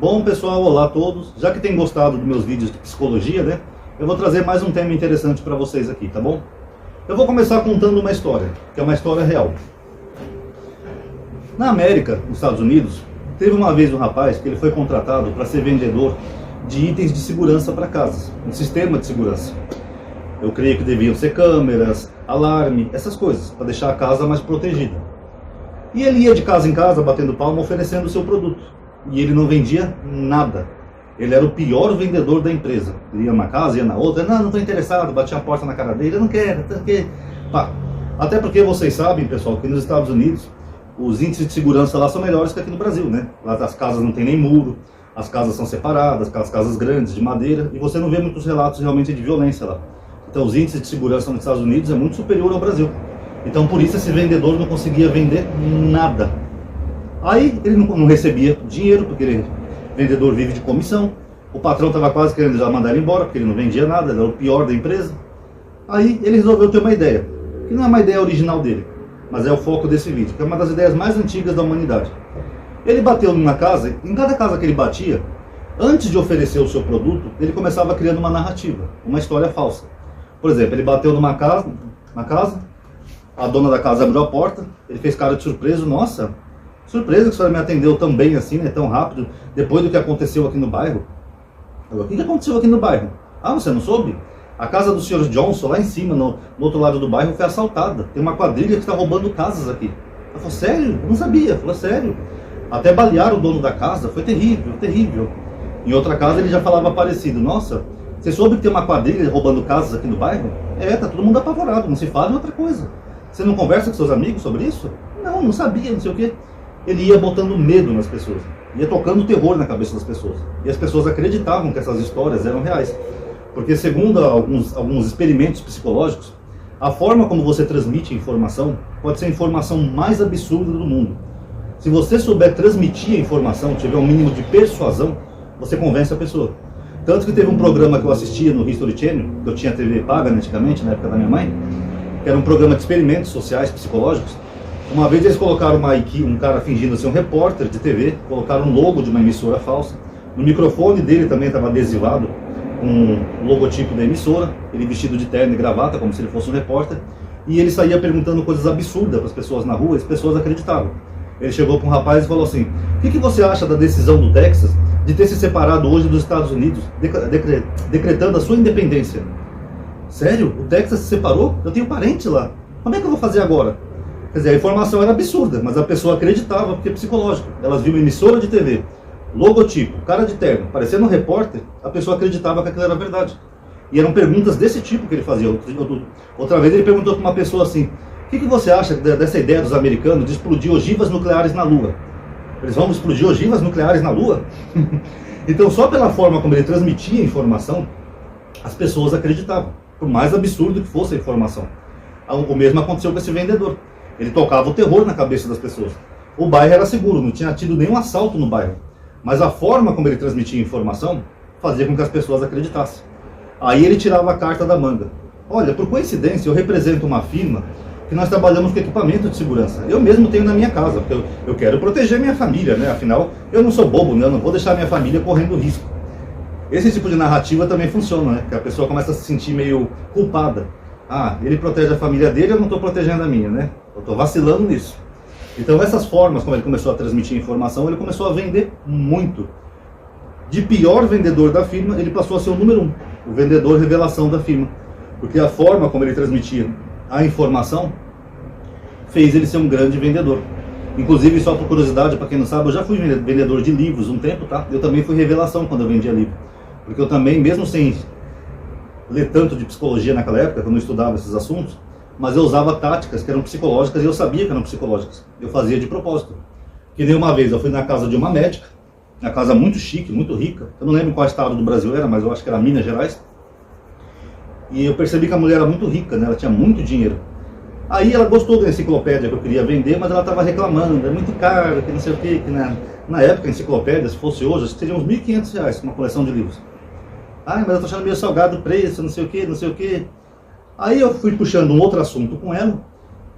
Bom pessoal, olá a todos. Já que tem gostado dos meus vídeos de psicologia, né? Eu vou trazer mais um tema interessante para vocês aqui, tá bom? Eu vou começar contando uma história, que é uma história real. Na América, nos Estados Unidos, teve uma vez um rapaz que ele foi contratado para ser vendedor de itens de segurança para casas, um sistema de segurança. Eu creio que deviam ser câmeras, alarme, essas coisas, para deixar a casa mais protegida. E ele ia de casa em casa, batendo palma, oferecendo o seu produto. E ele não vendia nada. Ele era o pior vendedor da empresa. Ele ia numa casa, ia na outra, não estou interessado, batia a porta na cara dele, eu não quero, pá. Até porque vocês sabem, pessoal, que nos Estados Unidos, os índices de segurança lá são melhores que aqui no Brasil, né? Lá as casas não tem nem muro, as casas são separadas, aquelas casas grandes, de madeira, e você não vê muitos relatos realmente de violência lá. Então os índices de segurança nos Estados Unidos é muito superior ao Brasil. Então por isso esse vendedor não conseguia vender nada. Aí ele não recebia dinheiro, porque ele, vendedor vive de comissão. O patrão estava quase querendo já mandar ele embora, porque ele não vendia nada, ele era o pior da empresa. Aí ele resolveu ter uma ideia, que não é uma ideia original dele, mas é o foco desse vídeo, que é uma das ideias mais antigas da humanidade. Ele bateu numa casa, em cada casa que ele batia, antes de oferecer o seu produto, ele começava criando uma narrativa, uma história falsa. Por exemplo, ele bateu numa casa, a dona da casa abriu a porta, ele fez cara de surpreso, nossa, surpresa que a senhora me atendeu tão bem assim, né, tão rápido, depois do que aconteceu aqui no bairro. O que aconteceu aqui no bairro? Ah, você não soube? A casa do Sr. Johnson, lá em cima, no outro lado do bairro, foi assaltada. Tem uma quadrilha que está roubando casas aqui. Ela falou, sério? Eu não sabia. Falou, sério. Até balearam o dono da casa, foi terrível, terrível. Em outra casa ele já falava parecido. Nossa, você soube que tem uma quadrilha roubando casas aqui no bairro? É, tá todo mundo apavorado, não se fala em outra coisa. Você não conversa com seus amigos sobre isso? Não, não sabia, não sei o quê. Ele ia botando medo nas pessoas, ia tocando terror na cabeça das pessoas. E as pessoas acreditavam que essas histórias eram reais. Porque segundo alguns experimentos psicológicos, a forma como você transmite informação pode ser a informação mais absurda do mundo. Se você souber transmitir a informação, tiver um mínimo de persuasão, você convence a pessoa. Tanto que teve um programa que eu assistia no History Channel, que eu tinha TV paga antigamente, na época da minha mãe, que era um programa de experimentos sociais, psicológicos. Uma vez eles colocaram um cara fingindo ser um repórter de TV, colocaram um logo de uma emissora falsa. No microfone dele também estava adesivado um logotipo da emissora, ele vestido de terno e gravata, como se ele fosse um repórter, e ele saía perguntando coisas absurdas para as pessoas na rua, e as pessoas acreditavam. Ele chegou para um rapaz e falou assim, o que você acha da decisão do Texas de ter se separado hoje dos Estados Unidos, decretando a sua independência? Sério? O Texas se separou? Eu tenho parente lá. Como é que eu vou fazer agora? Quer dizer, a informação era absurda, mas a pessoa acreditava, porque é psicológico. Elas viam uma emissora de TV, logotipo, cara de terno, parecendo um repórter, a pessoa acreditava que aquilo era verdade. E eram perguntas desse tipo que ele fazia. Outra vez ele perguntou para uma pessoa assim, o que você acha dessa ideia dos americanos de explodir ogivas nucleares na Lua? Eles vão explodir ogivas nucleares na Lua? Então, só pela forma como ele transmitia a informação, as pessoas acreditavam, por mais absurdo que fosse a informação. O mesmo aconteceu com esse vendedor. Ele tocava o terror na cabeça das pessoas. O bairro era seguro, não tinha tido nenhum assalto no bairro. Mas a forma como ele transmitia a informação fazia com que as pessoas acreditassem. Aí ele tirava a carta da manga. Olha, por coincidência, eu represento uma firma que nós trabalhamos com equipamento de segurança. Eu mesmo tenho na minha casa, porque eu quero proteger minha família, né? Afinal, eu não sou bobo, né? Eu não vou deixar minha família correndo risco. Esse tipo de narrativa também funciona, né? Que a pessoa começa a se sentir meio culpada. Ah, ele protege a família dele, eu não estou protegendo a minha, né? Eu estou vacilando nisso. Então essas formas como ele começou a transmitir informação, ele começou a vender muito. De pior vendedor da firma, ele passou a ser o número 1, o vendedor revelação da firma. Porque a forma como ele transmitia a informação fez ele ser um grande vendedor. Inclusive, só por curiosidade, para quem não sabe, eu já fui vendedor de livros um tempo, tá? Eu também fui revelação quando eu vendia livro. Porque eu também, mesmo sem ler tanto de psicologia naquela época, quando eu estudava esses assuntos, mas eu usava táticas que eram psicológicas e eu sabia que eram psicológicas. Eu fazia de propósito. Que nem uma vez eu fui na casa de uma médica, uma casa muito chique, muito rica. Eu não lembro qual estado do Brasil era, mas eu acho que era Minas Gerais. E eu percebi que a mulher era muito rica, né? Ela tinha muito dinheiro. Aí ela gostou da enciclopédia que eu queria vender, mas ela estava reclamando, é muito caro, que não sei o quê, que na época a enciclopédia, se fosse hoje, seria uns R$1.500 uma coleção de livros. Ah, mas eu tô achando meio salgado o preço, não sei o quê, não sei o quê. Aí eu fui puxando um outro assunto com ela,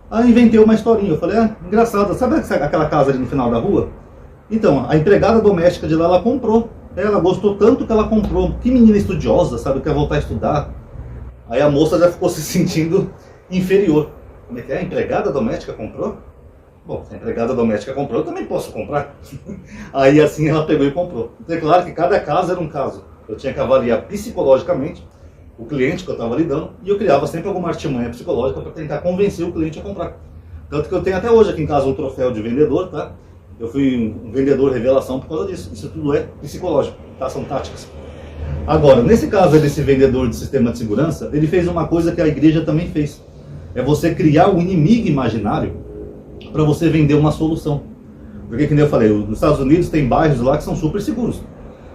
aí inventei uma historinha. Eu falei, engraçado, sabe aquela casa ali no final da rua? Então, a empregada doméstica de lá, ela comprou. Ela gostou tanto que ela comprou. Que menina estudiosa, sabe, quer voltar a estudar. Aí a moça já ficou se sentindo inferior. Como é que é? A empregada doméstica comprou? Bom, se a empregada doméstica comprou, eu também posso comprar. Aí assim ela pegou e comprou. Então é claro que cada caso era um caso. Eu tinha que avaliar psicologicamente o cliente que eu estava lidando, e eu criava sempre alguma artimanha psicológica para tentar convencer o cliente a comprar. Tanto que eu tenho até hoje aqui em casa um troféu de vendedor, tá? Eu fui um vendedor revelação por causa disso. Isso tudo é psicológico, tá? São táticas. Agora, nesse caso desse vendedor de sistema de segurança, ele fez uma coisa que a igreja também fez. É você criar um inimigo imaginário para você vender uma solução. Porque, como eu falei, nos Estados Unidos tem bairros lá que são super seguros.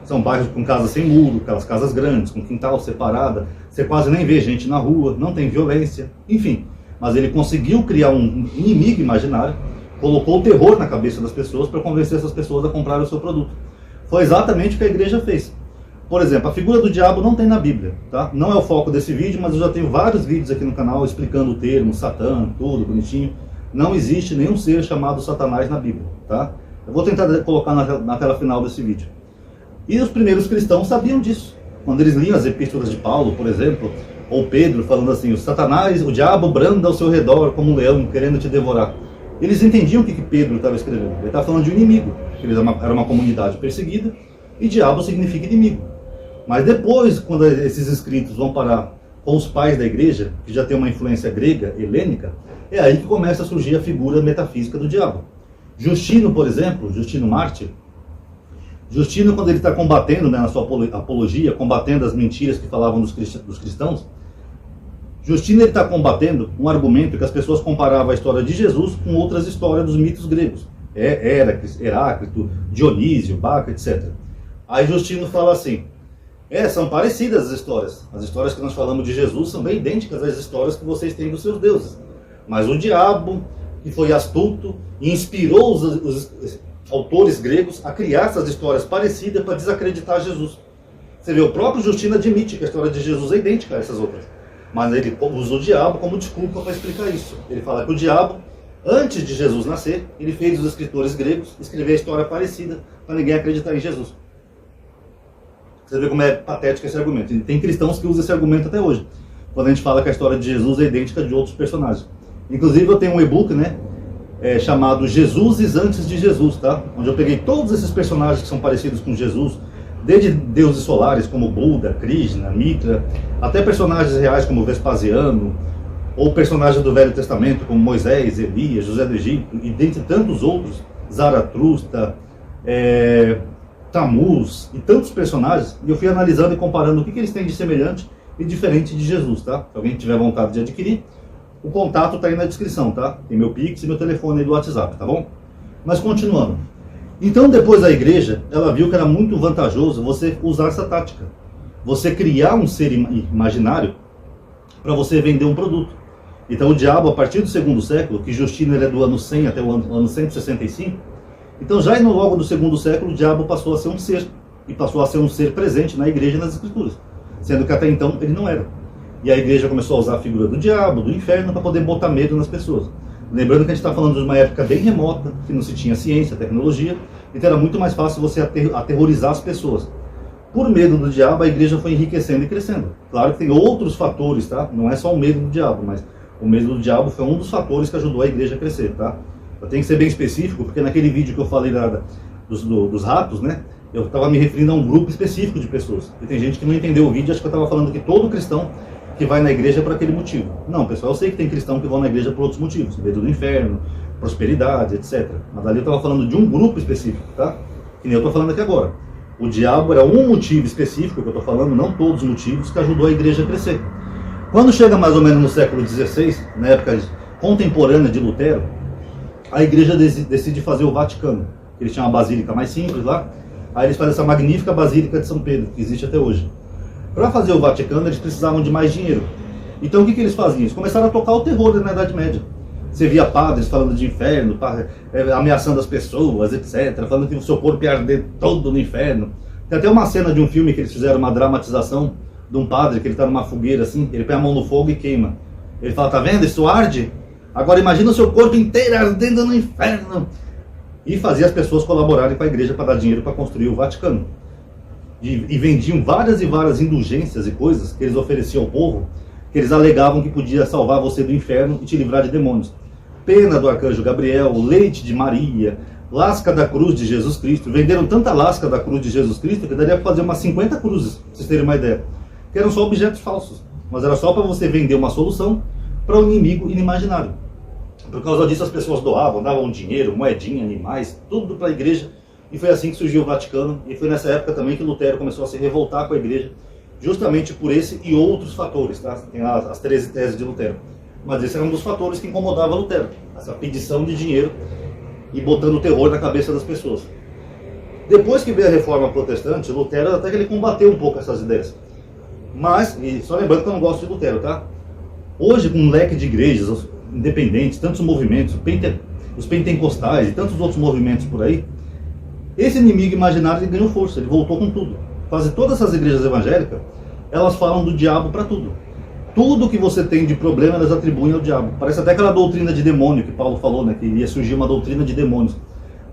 São bairros com casas sem muro, aquelas casas grandes, com quintal separada. Você quase nem vê gente na rua, não tem violência, enfim. Mas ele conseguiu criar um inimigo imaginário, colocou o terror na cabeça das pessoas para convencer essas pessoas a comprar o seu produto. Foi exatamente o que a igreja fez. Por exemplo, a figura do diabo não tem na Bíblia, tá? Não é o foco desse vídeo, mas eu já tenho vários vídeos aqui no canal explicando o termo, Satã, tudo bonitinho. Não existe nenhum ser chamado Satanás na Bíblia, tá? Eu vou tentar colocar na tela final desse vídeo. E os primeiros cristãos sabiam disso. Quando eles liam as epístolas de Paulo, por exemplo, ou Pedro falando assim, o Satanás, o diabo branda ao seu redor como um leão, querendo te devorar. Eles entendiam o que Pedro estava escrevendo. Ele estava falando de um inimigo. Eles eram uma comunidade perseguida, e diabo significa inimigo. Mas depois, quando esses escritos vão parar com os pais da igreja, que já tem uma influência grega, helênica, é aí que começa a surgir a figura metafísica do diabo. Justino, por exemplo, Justino Mártir, Justino, quando ele está combatendo, né, na sua apologia, combatendo as mentiras que falavam dos cristãos, Justino está combatendo um argumento que as pessoas comparavam a história de Jesus com outras histórias dos mitos gregos. Héracles, Heráclito, Dionísio, Baco, etc. Aí Justino fala assim, são parecidas as histórias. As histórias que nós falamos de Jesus são bem idênticas às histórias que vocês têm dos seus deuses. Mas o diabo, que foi astuto, e inspirou os autores gregos a criar essas histórias parecidas para desacreditar Jesus. Você vê, o próprio Justino admite que a história de Jesus é idêntica a essas outras. Mas ele usa o diabo como desculpa para explicar isso. Ele fala que o diabo, antes de Jesus nascer, ele fez os escritores gregos escrever a história parecida para ninguém acreditar em Jesus. Você vê como é patético esse argumento. E tem cristãos que usam esse argumento até hoje, quando a gente fala que a história de Jesus é idêntica de outros personagens. Inclusive eu tenho um e-book, né, chamado Jesuses antes de Jesus, tá? Onde eu peguei todos esses personagens que são parecidos com Jesus, desde deuses solares como Buda, Krishna, Mitra, até personagens reais como Vespasiano, ou personagens do Velho Testamento como Moisés, Elias, José do Egito, e dentre tantos outros, Zaratrusta, Tamuz e tantos personagens, e eu fui analisando e comparando o que eles têm de semelhante e diferente de Jesus, tá? Se alguém tiver vontade de adquirir, o contato está aí na descrição, tá? Tem meu Pix e meu telefone aí do WhatsApp, tá bom? Mas continuando. Então depois a igreja, ela viu que era muito vantajoso você usar essa tática. Você criar um ser imaginário para você vender um produto. Então o diabo, a partir do segundo século, que Justino ele é do ano 100 até o ano 165, então já logo do segundo século o diabo passou a ser um ser. E passou a ser um ser presente na igreja e nas escrituras. Sendo que até então ele não era. E a igreja começou a usar a figura do diabo, do inferno, para poder botar medo nas pessoas. Lembrando que a gente está falando de uma época bem remota, que não se tinha ciência, tecnologia, então era muito mais fácil você aterrorizar as pessoas. Por medo do diabo, a igreja foi enriquecendo e crescendo. Claro que tem outros fatores, tá? Não é só o medo do diabo, mas o medo do diabo foi um dos fatores que ajudou a igreja a crescer, tá? Eu tenho que ser bem específico, porque naquele vídeo que eu falei dos ratos, né? Eu estava me referindo a um grupo específico de pessoas. E tem gente que não entendeu o vídeo, acho que eu estava falando que todo cristão que vai na igreja é por aquele motivo. Não, pessoal, eu sei que tem cristão que vão na igreja por outros motivos, medo do inferno, prosperidade, etc. Mas ali eu estava falando de um grupo específico, tá? Que nem eu estou falando aqui agora. O diabo era um motivo específico que eu estou falando, não todos os motivos, que ajudou a igreja a crescer. Quando chega mais ou menos no século XVI, na época contemporânea de Lutero, a igreja decide fazer o Vaticano. Eles tinham uma basílica mais simples lá, aí eles fazem essa magnífica Basílica de São Pedro, que existe até hoje. Para fazer o Vaticano, eles precisavam de mais dinheiro. Então o que eles faziam? Eles começaram a tocar o terror na Idade Média. Você via padres falando de inferno, ameaçando as pessoas, etc. Falando que o seu corpo ia arder todo no inferno. Tem até uma cena de um filme que eles fizeram, uma dramatização de um padre, que ele está numa fogueira assim, ele põe a mão no fogo e queima. Ele fala, tá vendo? Isso arde? Agora imagina o seu corpo inteiro ardendo no inferno. e fazia as pessoas colaborarem com a igreja para dar dinheiro para construir o Vaticano. E vendiam várias e várias indulgências e coisas que eles ofereciam ao povo, que eles alegavam que podia salvar você do inferno e te livrar de demônios. Pena do arcanjo Gabriel, leite de Maria, lasca da cruz de Jesus Cristo. Venderam tanta lasca da cruz de Jesus Cristo que daria para fazer umas 50 cruzes, para vocês terem uma ideia. Que eram só objetos falsos, mas era só para você vender uma solução para um inimigo inimaginário. Por causa disso as pessoas doavam, davam dinheiro, moedinha, animais, tudo para a igreja. E foi assim que surgiu o Vaticano, e foi nessa época também que Lutero começou a se revoltar com a igreja, justamente por esse e outros fatores, tá? Tem as 13 teses de Lutero. Mas esse era um dos fatores que incomodava Lutero, essa pedição de dinheiro e botando terror na cabeça das pessoas. Depois que veio a reforma protestante, Lutero até que ele combateu um pouco essas ideias. Mas, e só lembrando que eu não gosto de Lutero, tá? Hoje, com um leque de igrejas independentes, tantos movimentos, os pentecostais e tantos outros movimentos por aí, esse inimigo imaginário ele ganhou força, ele voltou com tudo. Quase todas essas igrejas evangélicas, elas falam do diabo para tudo. Tudo que você tem de problema, elas atribuem ao diabo. Parece até aquela doutrina de demônio que Paulo falou, né? Que ia surgir uma doutrina de demônios.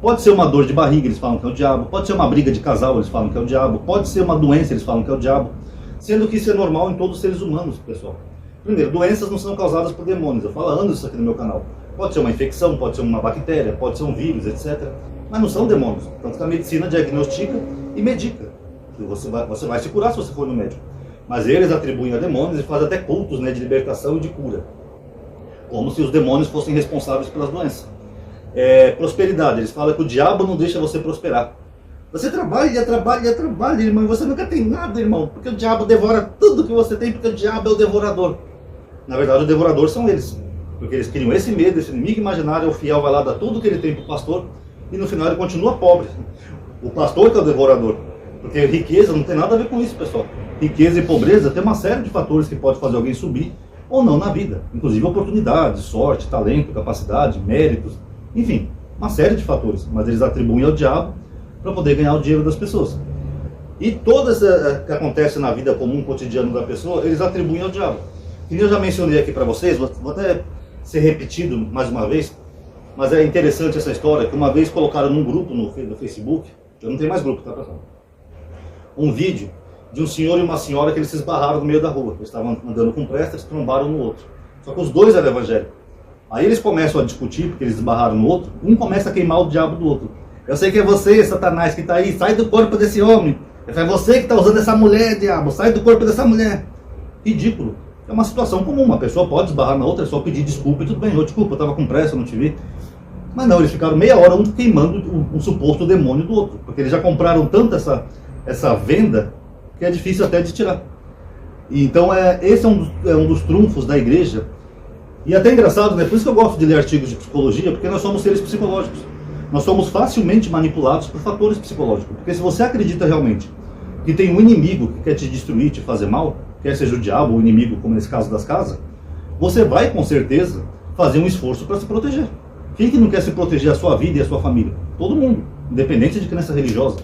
Pode ser uma dor de barriga, eles falam que é o diabo. Pode ser uma briga de casal, eles falam que é o diabo. Pode ser uma doença, eles falam que é o diabo. Sendo que isso é normal em todos os seres humanos, pessoal. Primeiro, doenças não são causadas por demônios. Eu falo anos isso aqui no meu canal. Pode ser uma infecção, pode ser uma bactéria, pode ser um vírus, etc. Mas não são demônios. Tanto que a medicina diagnostica e medica. Você vai se curar se você for no médico. Mas eles atribuem a demônios e fazem até cultos, né, de libertação e de cura. Como se os demônios fossem responsáveis pelas doenças. Prosperidade. Eles falam que o diabo não deixa você prosperar. Você trabalha, irmão, e você nunca tem nada, irmão. Porque o diabo devora tudo que você tem, porque o diabo é o devorador. Na verdade, o devorador são eles. Porque eles criam esse medo, esse inimigo imaginário, o fiel vai lá dar tudo que ele tem para o pastor, e no final ele continua pobre. O pastor que é o devorador. Porque riqueza não tem nada a ver com isso, pessoal. Riqueza e pobreza tem uma série de fatores que pode fazer alguém subir ou não na vida. Inclusive oportunidade, sorte, talento, capacidade, méritos, enfim, uma série de fatores. Mas eles atribuem ao diabo para poder ganhar o dinheiro das pessoas. E toda essa que acontece na vida comum, cotidiano da pessoa, eles atribuem ao diabo. E eu já mencionei aqui para vocês, vou até ser repetido mais uma vez, mas é interessante essa história, que uma vez colocaram num grupo no Facebook, eu não tenho mais grupo, tá, pessoal? Um vídeo de um senhor e uma senhora que eles se esbarraram no meio da rua. Eles estavam andando com pressa, eles trombaram no outro. Só que os dois eram evangélicos. Aí eles começam a discutir, porque eles esbarraram no outro, um começa a queimar o diabo do outro. Eu sei que é você, Satanás, que está aí, sai do corpo desse homem. É você que está usando essa mulher, diabo, sai do corpo dessa mulher. Ridículo. É uma situação comum, uma pessoa pode esbarrar na outra, é só pedir desculpa e tudo bem, desculpa, eu estava com pressa, eu não te vi. Mas não, eles ficaram meia hora um queimando um suposto demônio do outro, porque eles já compraram tanto essa venda que é difícil até de tirar. E então esse é um dos trunfos da igreja. E é até engraçado, né? Por isso que eu gosto de ler artigos de psicologia, porque nós somos seres psicológicos. Nós somos facilmente manipulados por fatores psicológicos. Porque se você acredita realmente que tem um inimigo que quer te destruir, te fazer mal, quer seja o diabo ou o inimigo, como nesse caso das casas, você vai com certeza fazer um esforço para se proteger. Quem que não quer se proteger a sua vida e a sua família? Todo mundo, independente de crença religiosa.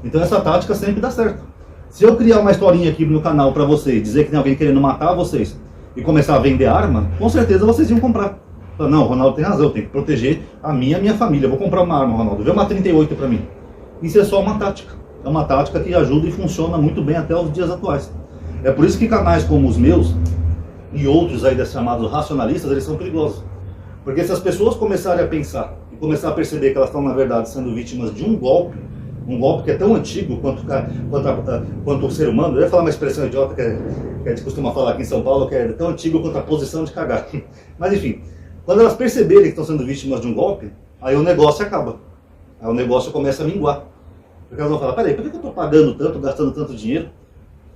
Então essa tática sempre dá certo. Se eu criar uma historinha aqui no canal para vocês, dizer que tem alguém querendo matar vocês e começar a vender arma, com certeza vocês iam comprar. Não, o Ronaldo tem razão, eu tenho que proteger a minha família. Eu vou comprar uma arma, Ronaldo. Vê uma 38 para mim. Isso é só uma tática. É uma tática que ajuda e funciona muito bem até os dias atuais. É por isso que canais como os meus e outros aí chamados racionalistas, eles são perigosos. Porque se as pessoas começarem a pensar e começar a perceber que elas estão, na verdade, sendo vítimas de um golpe que é tão antigo quanto o ser humano, eu ia falar uma expressão idiota que a gente costuma falar aqui em São Paulo, que é tão antigo quanto a posição de cagar. Mas enfim, quando elas perceberem que estão sendo vítimas de um golpe, aí o negócio acaba. Aí o negócio começa a minguar. Porque elas vão falar, peraí, por que eu estou pagando tanto, gastando tanto dinheiro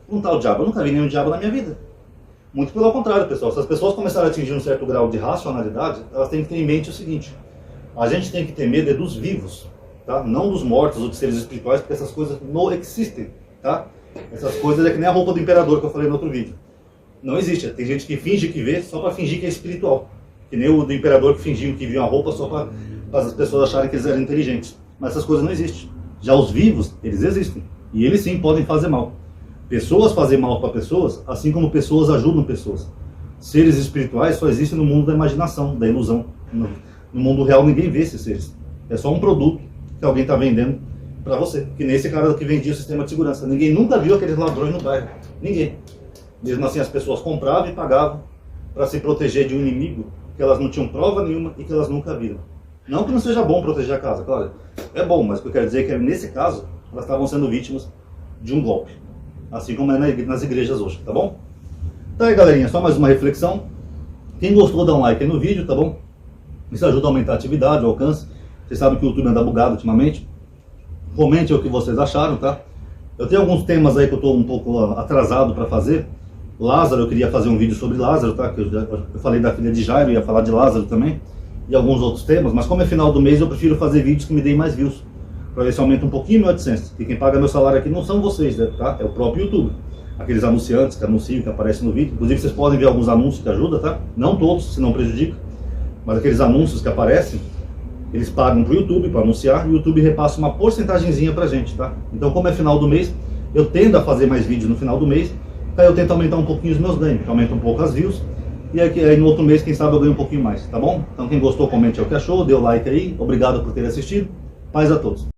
com um tal diabo? Eu nunca vi nenhum diabo na minha vida. Muito pelo contrário, pessoal. Se as pessoas começarem a atingir um certo grau de racionalidade, elas têm que ter em mente o seguinte: a gente tem que ter medo dos vivos, tá? Não dos mortos ou de seres espirituais, porque essas coisas não existem, tá? Essas coisas é que nem a roupa do imperador que eu falei no outro vídeo. Não existe. Tem gente que finge que vê só para fingir que é espiritual. Que nem o do imperador que fingiam que viam a roupa só para as pessoas acharem que eles eram inteligentes. Mas essas coisas não existem. Já os vivos, eles existem. E eles sim podem fazer mal. Pessoas fazem mal para pessoas, assim como pessoas ajudam pessoas. Seres espirituais só existem no mundo da imaginação, da ilusão. No mundo real ninguém vê esses seres. É só um produto que alguém está vendendo para você. Que nesse cara que vendia o sistema de segurança. Ninguém nunca viu aqueles ladrões no bairro. Ninguém. Mesmo assim, as pessoas compravam e pagavam para se proteger de um inimigo que elas não tinham prova nenhuma e que elas nunca viram. Não que não seja bom proteger a casa, claro. É bom, mas o que eu quero dizer é que nesse caso, elas estavam sendo vítimas de um golpe. Assim como é nas igrejas hoje, tá bom? Tá aí, galerinha, só mais uma reflexão. Quem gostou, dá um like aí no vídeo, tá bom? Isso ajuda a aumentar a atividade, o alcance. Vocês sabem que o YouTube anda bugado ultimamente. Comente o que vocês acharam, tá? Eu tenho alguns temas aí que eu estou um pouco atrasado para fazer. Lázaro, eu queria fazer um vídeo sobre Lázaro, tá? Eu falei da filha de Jairo, ia falar de Lázaro também. E alguns outros temas, mas como é final do mês, eu prefiro fazer vídeos que me deem mais views. Para ver se aumenta um pouquinho meu AdSense. E quem paga meu salário aqui não são vocês, né, tá? É o próprio YouTube. Aqueles anunciantes que anunciam, que aparecem no vídeo. Inclusive vocês podem ver alguns anúncios que ajudam, tá? Não todos, se não prejudica. Mas aqueles anúncios que aparecem, eles pagam pro YouTube para anunciar. E o YouTube repassa uma porcentagemzinha pra gente, tá? Então como é final do mês, eu tendo a fazer mais vídeos no final do mês. Aí eu tento aumentar um pouquinho os meus ganhos. Que aumenta um pouco as views. E aí no outro mês, quem sabe eu ganho um pouquinho mais, tá bom? Então quem gostou, comente o que achou, dê o like aí. Obrigado por ter assistido. Paz a todos.